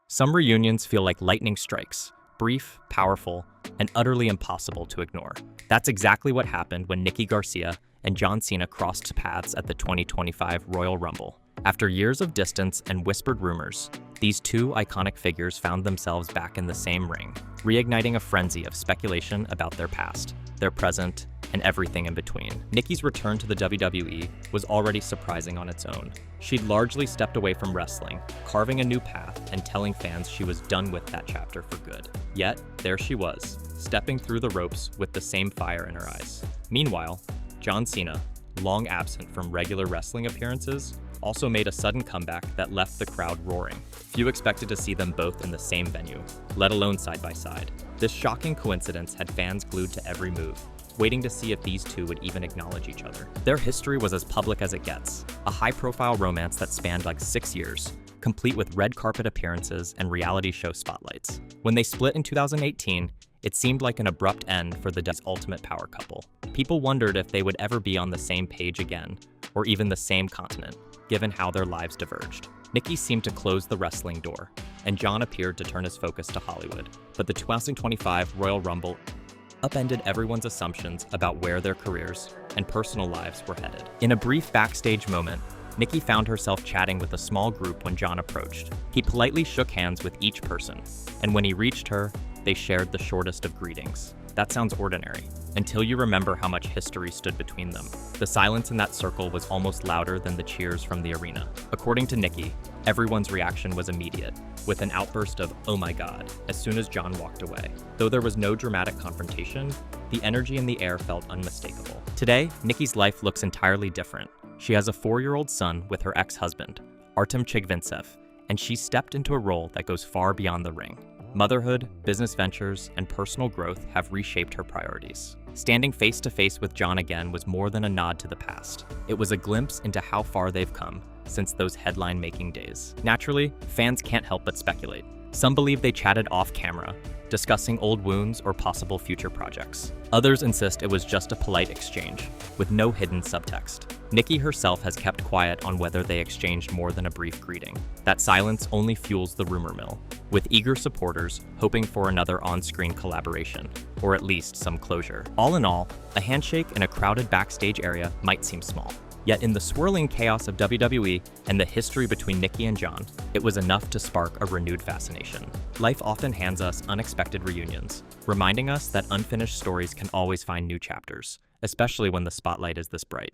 Some reunions feel like lightning strikes, brief, powerful, and utterly impossible to ignore. That's exactly what happened when Nikki Garcia and John Cena crossed paths at the 2025 Royal Rumble. After years of distance and whispered rumors, these two iconic figures found themselves back in the same ring, reigniting a frenzy of speculation about their past, their present, and everything in between. Nikki's return to the WWE was already surprising on its own. She'd largely stepped away from wrestling, carving a new path and telling fans she was done with that chapter for good. Yet, there she was, stepping through the ropes with the same fire in her eyes. Meanwhile, John Cena, long absent from regular wrestling appearances, also made a sudden comeback that left the crowd roaring. Few expected to see them both in the same venue, let alone side by side. This shocking coincidence had fans glued to every move, waiting to see if these two would even acknowledge each other. Their history was as public as it gets, a high-profile romance that spanned like 6 years, complete with red carpet appearances and reality show spotlights. When they split in 2018, it seemed like an abrupt end for the ultimate power couple. People wondered if they would ever be on the same page again, or even the same continent, given how their lives diverged. Nikki seemed to close the wrestling door, and John appeared to turn his focus to Hollywood. But the 2025 Royal Rumble upended everyone's assumptions about where their careers and personal lives were headed. In a brief backstage moment, Nikki found herself chatting with a small group when John approached. He politely shook hands with each person, and when he reached her, they shared the shortest of greetings. That sounds ordinary, until you remember how much history stood between them. The silence in that circle was almost louder than the cheers from the arena. According to Nikki, everyone's reaction was immediate, with an outburst of, "Oh my God," as soon as John walked away. Though there was no dramatic confrontation, the energy in the air felt unmistakable. Today, Nikki's life looks entirely different. She has a 4-year-old son with her ex-husband, Artem Chigvintsev, and she stepped into a role that goes far beyond the ring. Motherhood, business ventures, and personal growth have reshaped her priorities. Standing face to face with John again was more than a nod to the past. It was a glimpse into how far they've come since those headline-making days. Naturally, fans can't help but speculate. Some believe they chatted off camera, discussing old wounds or possible future projects. Others insist it was just a polite exchange, with no hidden subtext. Nikki herself has kept quiet on whether they exchanged more than a brief greeting. That silence only fuels the rumor mill, with eager supporters hoping for another on-screen collaboration, or at least some closure. All in all, a handshake in a crowded backstage area might seem small. Yet in the swirling chaos of WWE and the history between Nikki and John, it was enough to spark a renewed fascination. Life often hands us unexpected reunions, reminding us that unfinished stories can always find new chapters, especially when the spotlight is this bright.